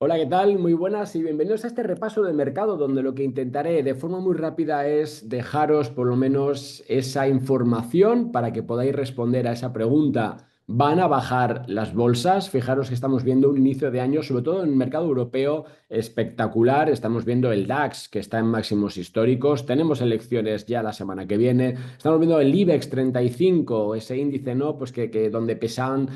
Hola, ¿qué tal? Muy buenas y bienvenidos a este repaso de mercado donde lo que intentaré de forma muy rápida es dejaros por lo menos esa información para que podáis responder a esa pregunta. ¿Van a bajar las bolsas? Fijaros que estamos viendo un inicio de año, sobre todo en el mercado europeo, espectacular. Estamos viendo el DAX que está en máximos históricos. Tenemos elecciones ya la semana que viene. Estamos viendo el IBEX 35, ese índice, ¿no? Pues que donde pesan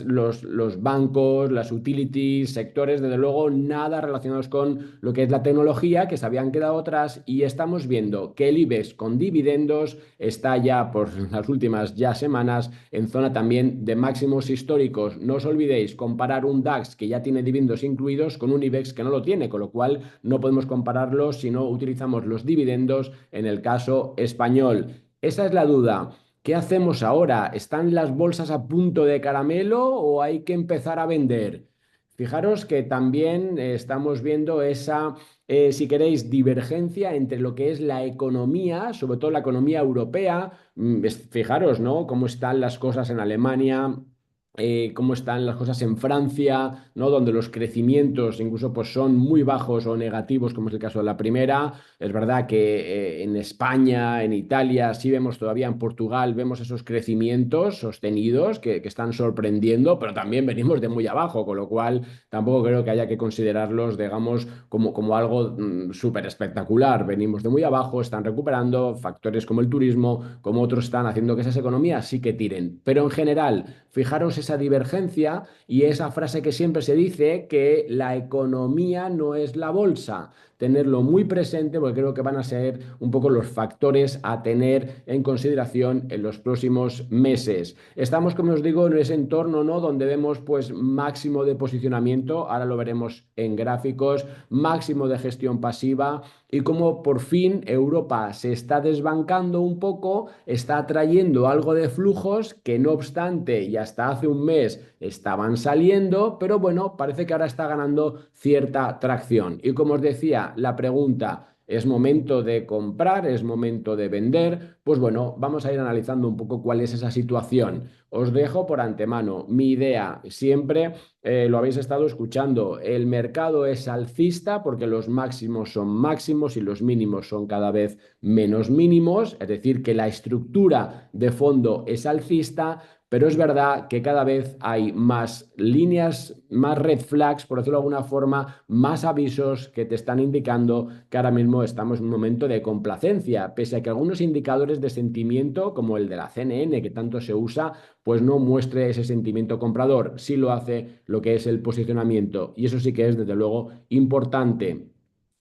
los bancos, las utilities, sectores, desde luego nada relacionados con lo que es la tecnología, que se habían quedado atrás, y estamos viendo que el IBEX con dividendos está ya por las últimas ya semanas en zona también de máximos históricos. No os olvidéis comparar un DAX que ya tiene dividendos incluidos con un IBEX que no lo tiene, con lo cual no podemos compararlos si no utilizamos los dividendos en el caso español. Esa es la duda. ¿Qué hacemos ahora? ¿Están las bolsas a punto de caramelo o hay que empezar a vender? Fijaros que también estamos viendo esa, si queréis, divergencia entre lo que es la economía, sobre todo la economía europea. Fijaros, ¿no? Cómo están las cosas en Alemania, cómo están las cosas en Francia, ¿no? Donde los crecimientos incluso pues, son muy bajos o negativos, como es el caso de la primera. Es verdad que en España, en Italia, sí vemos todavía en Portugal, vemos esos crecimientos sostenidos que están sorprendiendo, pero también venimos de muy abajo, con lo cual tampoco creo que haya que considerarlos, digamos, como algo súper espectacular. Venimos de muy abajo, están recuperando factores como el turismo, como otros están haciendo que esas economías sí que tiren. Pero en general, fijaros esa divergencia y esa frase que siempre se dice que la economía no es la bolsa, tenerlo muy presente porque creo que van a ser un poco los factores a tener en consideración en los próximos meses. Estamos, como os digo, en ese entorno, ¿no? Donde vemos pues máximo de posicionamiento, ahora lo veremos en gráficos, máximo de gestión pasiva y como por fin Europa se está desbancando un poco, está trayendo algo de flujos que no obstante y hasta hace un mes estaban saliendo, pero bueno, parece que ahora está ganando cierta tracción. Y como os decía, la pregunta, ¿es momento de comprar? ¿Es momento de vender? Pues bueno, vamos a ir analizando un poco cuál es esa situación. Os dejo por antemano mi idea. Siempre lo habéis estado escuchando. El mercado es alcista porque los máximos son máximos y los mínimos son cada vez menos mínimos. Es decir, que la estructura de fondo es alcista, pero es verdad que cada vez hay más líneas, más red flags, por decirlo de alguna forma, más avisos que te están indicando que ahora mismo estamos en un momento de complacencia, pese a que algunos indicadores de sentimiento, como el de la CNN, que tanto se usa, pues no muestre ese sentimiento comprador, sí lo hace lo que es el posicionamiento, y eso sí que es desde luego importante.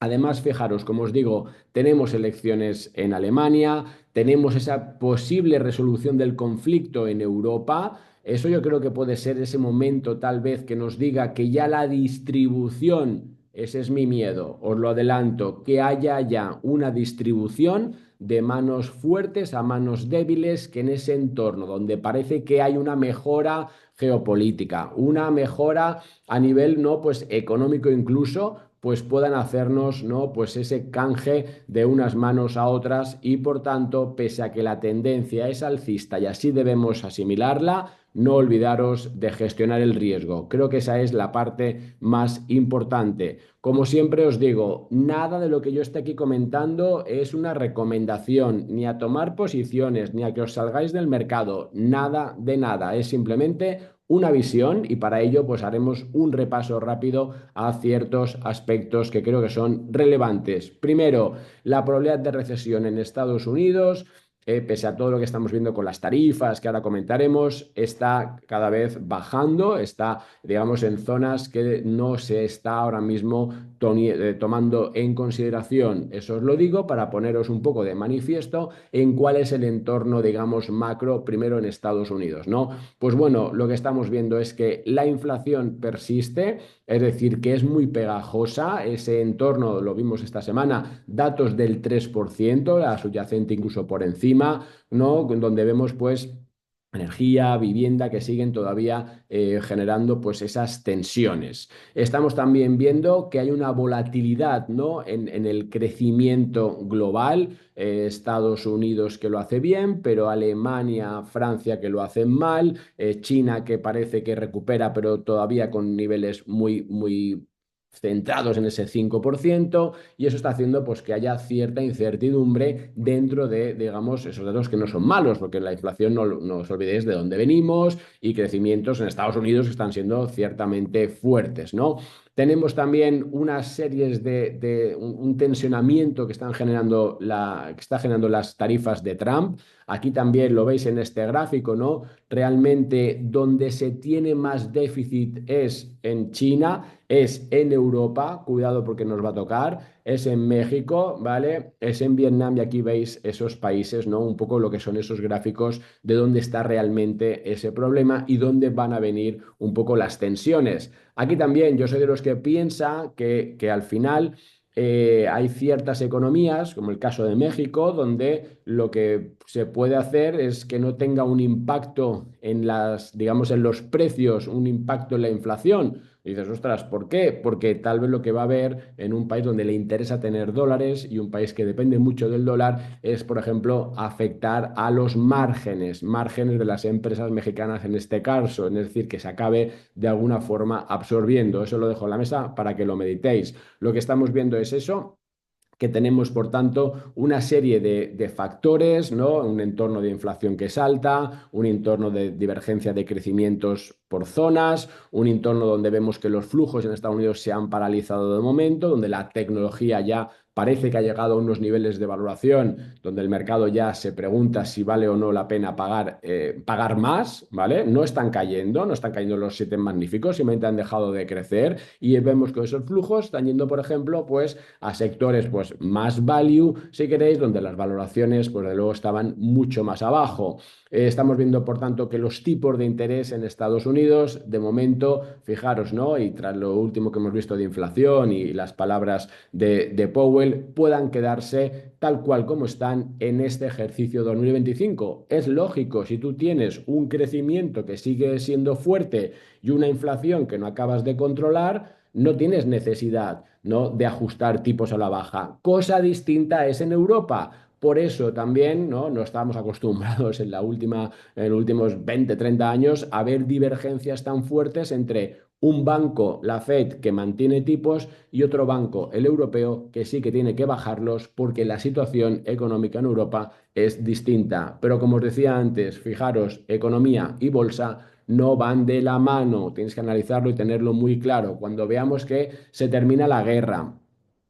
Además, fijaros, como os digo, tenemos elecciones en Alemania, tenemos esa posible resolución del conflicto en Europa. Eso yo creo que puede ser ese momento tal vez que nos diga que ya la distribución, ese es mi miedo, os lo adelanto, que haya ya una distribución de manos fuertes a manos débiles, que en ese entorno donde parece que hay una mejora geopolítica, una mejora a nivel no pues económico incluso, pues puedan hacernos no pues ese canje de unas manos a otras y por tanto, pese a que la tendencia es alcista y así debemos asimilarla, no olvidaros de gestionar el riesgo. Creo que esa es la parte más importante. Como siempre os digo, nada de lo que yo esté aquí comentando es una recomendación, ni a tomar posiciones, ni a que os salgáis del mercado, nada de nada. Es simplemente una visión y para ello pues haremos un repaso rápido a ciertos aspectos que creo que son relevantes. Primero, la probabilidad de recesión en Estados Unidos, pese a todo lo que estamos viendo con las tarifas que ahora comentaremos, está cada vez bajando, está, digamos, en zonas que no se está ahora mismo tomando en consideración. Eso os lo digo para poneros un poco de manifiesto en cuál es el entorno, digamos, macro, primero en Estados Unidos, ¿no? Pues bueno, lo que estamos viendo es que la inflación persiste, es decir, que es muy pegajosa, ese entorno lo vimos esta semana, datos del 3%, la subyacente incluso por encima, ¿no? Donde vemos pues energía, vivienda que siguen todavía generando pues esas tensiones. Estamos también viendo que hay una volatilidad, ¿no? en el crecimiento global, Estados Unidos que lo hace bien, pero Alemania, Francia que lo hacen mal, China que parece que recupera, pero todavía con niveles muy, muy centrados en ese 5% y eso está haciendo pues que haya cierta incertidumbre dentro de, digamos, esos datos que no son malos, porque la inflación no os olvidéis de dónde venimos y crecimientos en Estados Unidos que están siendo ciertamente fuertes, ¿no? Tenemos también unas series de un tensionamiento que están generando que está generando las tarifas de Trump. Aquí también lo veis en este gráfico, ¿no? Realmente donde se tiene más déficit es en China, es en Europa, cuidado porque nos va a tocar, es en México, ¿vale? Es en Vietnam y aquí veis esos países, ¿no? Un poco lo que son esos gráficos de dónde está realmente ese problema y dónde van a venir un poco las tensiones. Aquí también yo soy de los que piensa que al final hay ciertas economías, como el caso de México, donde lo que se puede hacer es que no tenga un impacto en digamos, en los precios, un impacto en la inflación. Y dices, ostras, ¿por qué? Porque tal vez lo que va a haber en un país donde le interesa tener dólares y un país que depende mucho del dólar es, por ejemplo, afectar a los márgenes de las empresas mexicanas en este caso, es decir, que se acabe de alguna forma absorbiendo. Eso lo dejo en la mesa para que lo meditéis. Lo que estamos viendo es eso, que tenemos, por tanto, una serie de factores, ¿no? Un entorno de inflación que es alta, un entorno de divergencia de crecimientos por zonas, un entorno donde vemos que los flujos en Estados Unidos se han paralizado de momento, donde la tecnología ya parece que ha llegado a unos niveles de valoración donde el mercado ya se pregunta si vale o no la pena pagar más, ¿vale? No están cayendo los siete magníficos, simplemente han dejado de crecer y vemos que esos flujos están yendo, por ejemplo, pues a sectores pues más value, si queréis, donde las valoraciones pues de luego estaban mucho más abajo. Estamos viendo, por tanto, que los tipos de interés en Estados Unidos, de momento, fijaros, ¿no? Y tras lo último que hemos visto de inflación y las palabras de Powell, puedan quedarse tal cual como están en este ejercicio 2025. Es lógico, si tú tienes un crecimiento que sigue siendo fuerte y una inflación que no acabas de controlar, no tienes necesidad, ¿no? de ajustar tipos a la baja. Cosa distinta es en Europa. Por eso también no estábamos acostumbrados en los últimos 20, 30 años a ver divergencias tan fuertes entre un banco, la Fed, que mantiene tipos y otro banco, el europeo, que sí que tiene que bajarlos porque la situación económica en Europa es distinta. Pero como os decía antes, fijaros, economía y bolsa no van de la mano. Tienes que analizarlo y tenerlo muy claro. Cuando veamos que se termina la guerra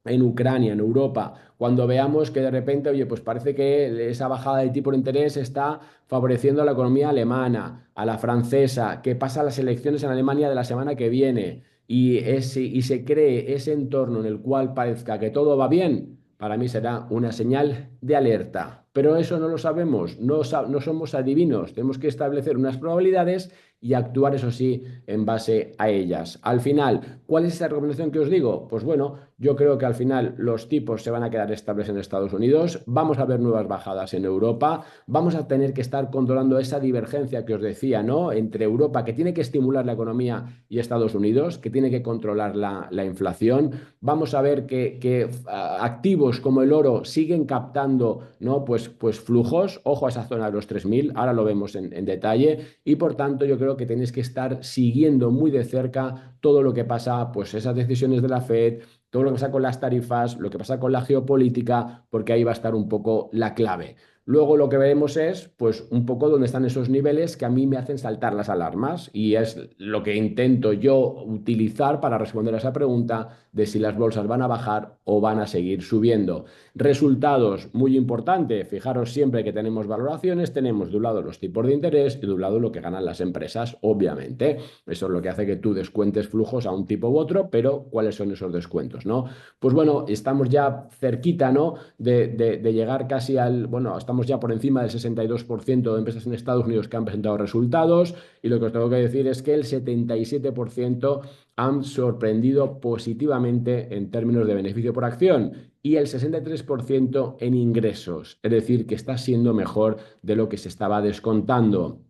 en Ucrania, en Europa, cuando veamos que de repente, oye, pues parece que esa bajada de tipo de interés está favoreciendo a la economía alemana, a la francesa, que pasa las elecciones en Alemania de la semana que viene y se cree ese entorno en el cual parezca que todo va bien, para mí será una señal de alerta. Pero eso no lo sabemos, no somos adivinos, tenemos que establecer unas probabilidades y actuar, eso sí, en base a ellas. Al final, ¿cuál es esa recomendación que os digo? Pues bueno, yo creo que al final los tipos se van a quedar estables en Estados Unidos, vamos a ver nuevas bajadas en Europa, vamos a tener que estar controlando esa divergencia que os decía, ¿no? Entre Europa, que tiene que estimular la economía, y Estados Unidos, que tiene que controlar la inflación. Vamos a ver que activos como el oro siguen captando, ¿no? Pues flujos, ojo a esa zona de los 3.000, ahora lo vemos en detalle, y por tanto yo creo que tenéis que estar siguiendo muy de cerca todo lo que pasa, pues esas decisiones de la Fed, todo lo que pasa con las tarifas, lo que pasa con la geopolítica, porque ahí va a estar un poco la clave. Luego lo que veremos es, pues, un poco dónde están esos niveles que a mí me hacen saltar las alarmas y es lo que intento yo utilizar para responder a esa pregunta de si las bolsas van a bajar o van a seguir subiendo. Resultados, muy importante, fijaros siempre que tenemos valoraciones, tenemos de un lado los tipos de interés y de un lado lo que ganan las empresas, obviamente. Eso es lo que hace que tú descuentes flujos a un tipo u otro, pero ¿cuáles son esos descuentos, no? Pues bueno, estamos ya cerquita, ¿no? de llegar casi bueno, estamos ya por encima del 62% de empresas en Estados Unidos que han presentado resultados y lo que os tengo que decir es que el 77% han sorprendido positivamente en términos de beneficio por acción y el 63% en ingresos, es decir, que está siendo mejor de lo que se estaba descontando.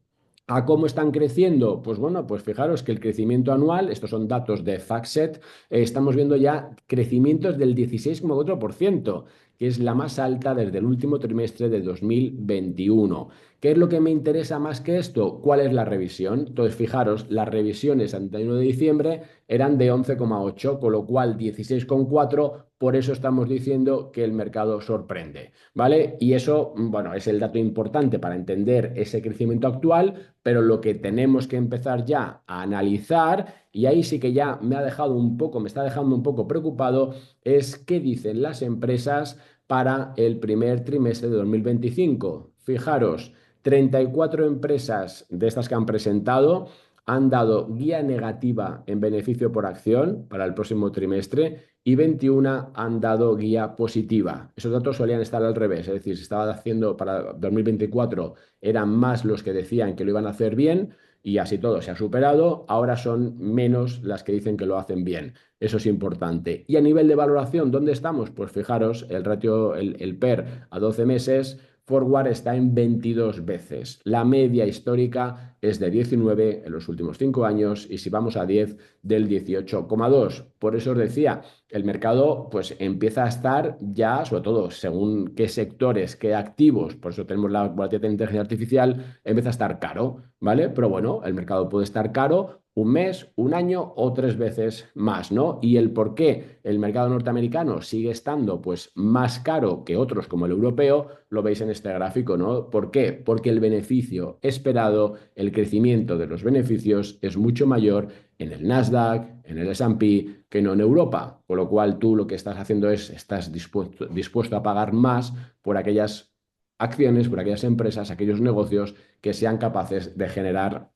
¿A cómo están creciendo? Pues bueno, pues fijaros que el crecimiento anual, estos son datos de FactSet, estamos viendo ya crecimientos del 16,4%. que es la más alta desde el último trimestre de 2021. ¿Qué es lo que me interesa más que esto? ¿Cuál es la revisión? Entonces, fijaros, las revisiones a 31 de diciembre eran de 11,8, con lo cual 16,4, por eso estamos diciendo que el mercado sorprende, ¿vale? Y eso, bueno, es el dato importante para entender ese crecimiento actual, pero lo que tenemos que empezar ya a analizar, y ahí sí que ya me está dejando un poco preocupado, es qué dicen las empresas para el primer trimestre de 2025. Fijaros, 34 empresas de estas que han presentado han dado guía negativa en beneficio por acción para el próximo trimestre y 21 han dado guía positiva. Esos datos solían estar al revés, es decir, se estaba haciendo para 2024, eran más los que decían que lo iban a hacer bien y así todo se ha superado, ahora son menos las que dicen que lo hacen bien. Eso es importante. Y a nivel de valoración, ¿dónde estamos? Pues fijaros, el ratio, el PER a 12 meses, Forward está en 22 veces. La media histórica es de 19 en los últimos 5 años y si vamos a 10, del 18,2. Por eso os decía, el mercado pues empieza a estar ya, sobre todo según qué sectores, qué activos, por eso tenemos la volatilidad de inteligencia artificial, empieza a estar caro, ¿vale? Pero bueno, el mercado puede estar caro un mes, un año o 3 veces más, ¿no? Y el por qué el mercado norteamericano sigue estando pues más caro que otros como el europeo, lo veis en este gráfico, ¿no? ¿Por qué? Porque el beneficio esperado, el crecimiento de los beneficios es mucho mayor en el Nasdaq, en el S&P, que no en Europa, con lo cual tú lo que estás haciendo es, estás dispuesto a pagar más por aquellas acciones, por aquellas empresas, aquellos negocios que sean capaces de generar,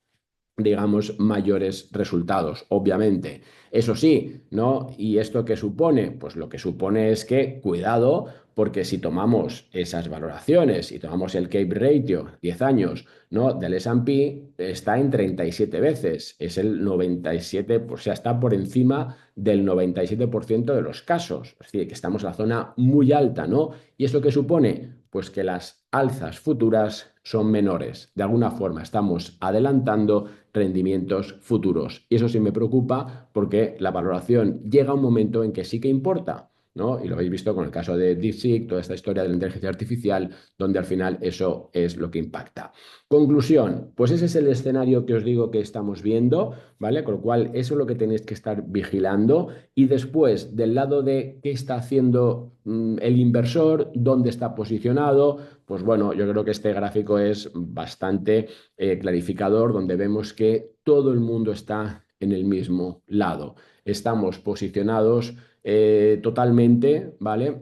digamos, mayores resultados, obviamente. Eso sí, ¿no? ¿Y esto qué supone? Pues lo que supone es que, cuidado, porque si tomamos esas valoraciones y tomamos el CAPE ratio, 10 años, ¿no? Del S&P, está en 37 veces, es el 97, o sea, está por encima del 97% de los casos, es decir, que estamos en la zona muy alta, ¿no? ¿Y esto qué supone? Pues que las alzas futuras son menores. De alguna forma estamos adelantando rendimientos futuros. Y eso sí me preocupa porque la valoración llega a un momento en que sí que importa, ¿no? Y lo habéis visto con el caso de DeepSeek, toda esta historia de la inteligencia artificial, donde al final eso es lo que impacta. Conclusión, pues ese es el escenario que os digo que estamos viendo, ¿vale? Con lo cual, eso es lo que tenéis que estar vigilando. Y después, del lado de qué está haciendo el inversor, dónde está posicionado, pues bueno, yo creo que este gráfico es bastante clarificador, donde vemos que todo el mundo está en el mismo lado. Estamos posicionados totalmente, ¿vale?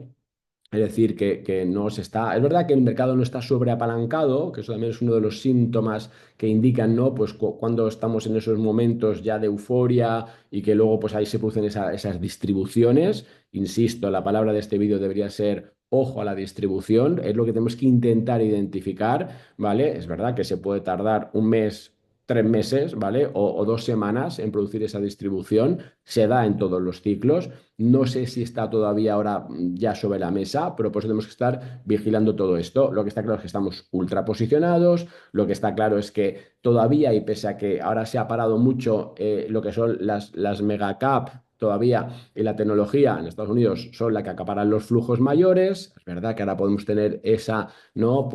Es decir, que no se está. Es verdad que el mercado no está sobreapalancado, que eso también es uno de los síntomas que indican, ¿no? Pues cuando estamos en esos momentos ya de euforia y que luego pues ahí se producen esas distribuciones. Insisto, la palabra de este vídeo debería ser ojo a la distribución, es lo que tenemos que intentar identificar, ¿vale? Es verdad que se puede tardar un mes, 3 meses, ¿vale? O 2 semanas en producir esa distribución, se da en todos los ciclos. No sé si está todavía ahora ya sobre la mesa, pero por eso tenemos que estar vigilando todo esto. Lo que está claro es que estamos ultra posicionados, lo que está claro es que todavía, y pese a que ahora se ha parado mucho lo que son las mega cap, todavía en la tecnología en Estados Unidos son las que acaparan los flujos mayores. Es verdad que ahora podemos tener esa, ¿no?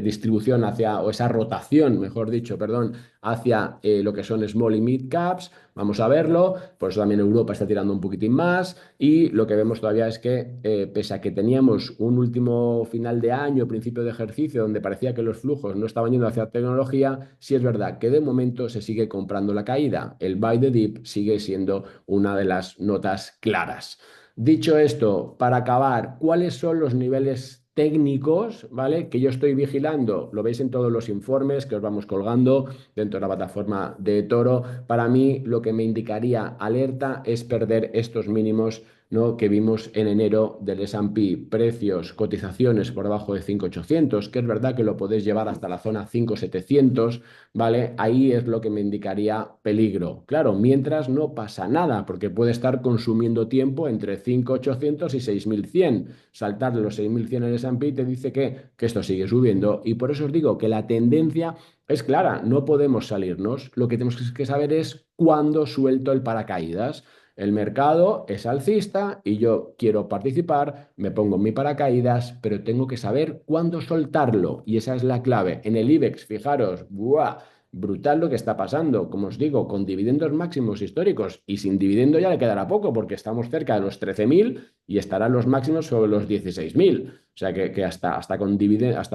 Distribución hacia, o esa rotación, mejor dicho, perdón, hacia lo que son small y mid caps. Vamos a verlo, por eso también Europa está tirando un poquitín más y lo que vemos todavía es que pese a que teníamos un último final de año, principio de ejercicio, donde parecía que los flujos no estaban yendo hacia tecnología, sí es verdad que de momento se sigue comprando la caída. El buy the dip sigue siendo una de las notas claras. Dicho esto, para acabar, ¿cuáles son los niveles técnicos, ¿vale? Que yo estoy vigilando? Lo veis en todos los informes que os vamos colgando dentro de la plataforma de Toro. Para mí, lo que me indicaría alerta es perder estos mínimos, ¿no? Que vimos en enero del S&P, precios, cotizaciones por debajo de 5.800, que es verdad que lo podéis llevar hasta la zona 5.700, ¿vale? Ahí es lo que me indicaría peligro. Claro, mientras no pasa nada, porque puede estar consumiendo tiempo entre 5.800 y 6.100. Saltar de los 6.100 en el S&P te dice que esto sigue subiendo y por eso os digo que la tendencia es clara, no podemos salirnos. Lo que tenemos que saber es cuándo suelto el paracaídas. el mercado es alcista y yo quiero participar, me pongo en mi paracaídas, pero tengo que saber cuándo soltarlo y esa es la clave. En el IBEX, fijaros, ¡buah! Brutal lo que está pasando, como os digo, con dividendos máximos históricos y sin dividendo ya le quedará poco porque estamos cerca de los 13.000 y estarán los máximos sobre los 16.000. O sea que hasta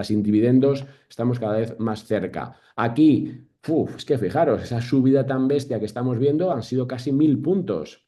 sin dividendos estamos cada vez más cerca. Aquí, es que fijaros, esa subida tan bestia que estamos viendo han sido casi 1.000 puntos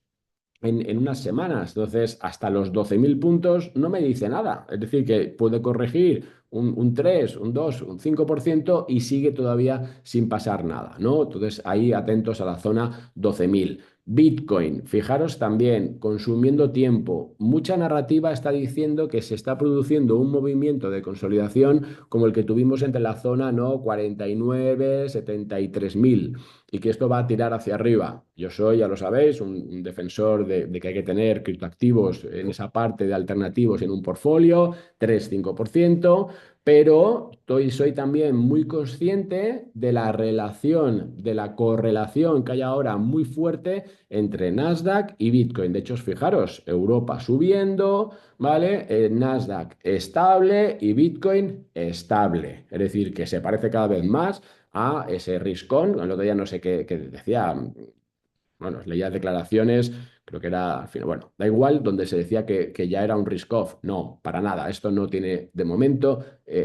en unas semanas. Entonces, hasta los 12.000 puntos no me dice nada. Es decir, que puede corregir un 3, un 2, un 5% y sigue todavía sin pasar nada, ¿no? Entonces, ahí atentos a la zona 12.000. Bitcoin, fijaros también, consumiendo tiempo. Mucha narrativa está diciendo que se está produciendo un movimiento de consolidación como el que tuvimos entre la zona, ¿no? 49, 73.000 y que esto va a tirar hacia arriba. Yo soy, ya lo sabéis, un defensor de que hay que tener criptoactivos en esa parte de alternativos en un portfolio, 3-5%, pero soy también muy consciente de la relación, de la correlación que hay ahora muy fuerte entre Nasdaq y Bitcoin. De hecho, fijaros, Europa subiendo, ¿vale? Nasdaq estable y Bitcoin estable. Es decir, que se parece cada vez más a ese riscón. El otro día no sé qué decía, bueno, leía declaraciones, creo que era, al final, bueno, da igual, donde se decía que ya era un risk-off. No, para nada, esto no tiene de momento,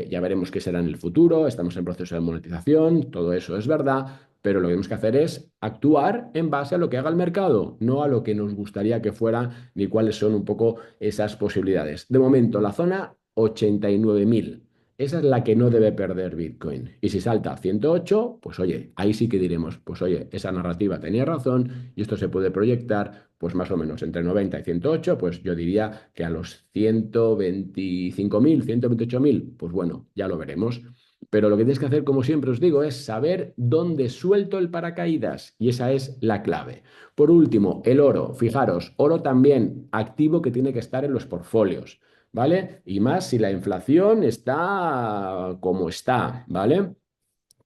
ya veremos qué será en el futuro, estamos en proceso de monetización, todo eso es verdad, pero lo que tenemos que hacer es actuar en base a lo que haga el mercado, no a lo que nos gustaría que fuera, ni cuáles son un poco esas posibilidades. De momento, la zona 89.000. Esa es la que no debe perder Bitcoin. Y si salta a 108, pues oye, ahí sí que diremos, pues oye, esa narrativa tenía razón y esto se puede proyectar, pues más o menos entre 90 y 108, pues yo diría que a los 125.000, 128.000, pues bueno, ya lo veremos. Pero lo que tienes que hacer, como siempre os digo, es saber dónde suelto el paracaídas y esa es la clave. Por último, el oro. Fijaros, oro también activo que tiene que estar en los portfolios. ¿Vale? Y más si la inflación está como está, ¿vale?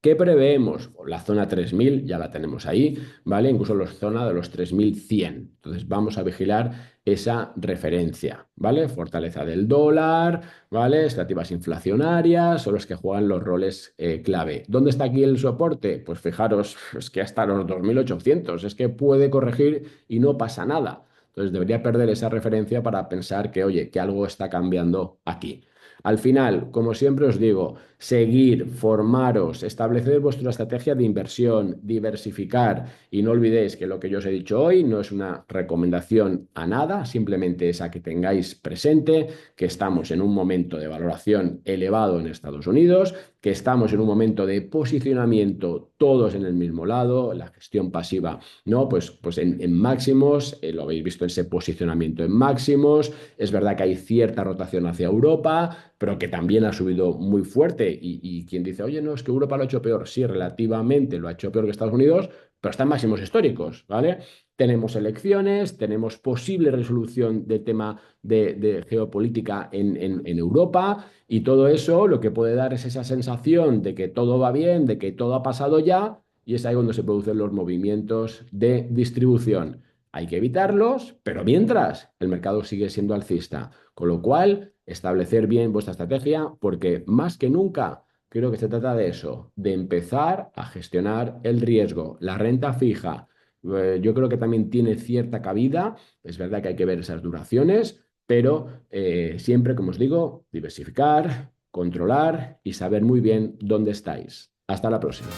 ¿Qué preveemos? La zona 3.000 ya la tenemos ahí, ¿vale? Incluso la zona de los 3.100. Entonces vamos a vigilar esa referencia, ¿vale? Fortaleza del dólar, ¿vale? Expectativas inflacionarias son los que juegan los roles clave. ¿Dónde está aquí el soporte? Pues fijaros, es que hasta los 2.800, es que puede corregir y no pasa nada. Entonces debería perder esa referencia para pensar que, oye, que algo está cambiando aquí. Al final, como siempre os digo, seguir, formaros, establecer vuestra estrategia de inversión, diversificar y no olvidéis que lo que yo os he dicho hoy no es una recomendación a nada, simplemente es a que tengáis presente que estamos en un momento de valoración elevado en Estados Unidos, que estamos en un momento de posicionamiento todos en el mismo lado, la gestión pasiva, ¿no? Pues en máximos, lo habéis visto en ese posicionamiento en máximos, es verdad que hay cierta rotación hacia Europa, pero que también ha subido muy fuerte y quien dice, oye, no, es que Europa lo ha hecho peor, sí, relativamente lo ha hecho peor que Estados Unidos, pero está en máximos históricos, ¿vale? Tenemos elecciones, tenemos posible resolución del tema de geopolítica en Europa y todo eso lo que puede dar es esa sensación de que todo va bien, de que todo ha pasado ya y es ahí donde se producen los movimientos de distribución. Hay que evitarlos, pero mientras el mercado sigue siendo alcista, con lo cual establecer bien vuestra estrategia porque más que nunca creo que se trata de eso, de empezar a gestionar el riesgo, la renta fija. Yo creo que también tiene cierta cabida, es verdad que hay que ver esas duraciones, pero siempre, como os digo, diversificar, controlar y saber muy bien dónde estáis. Hasta la próxima.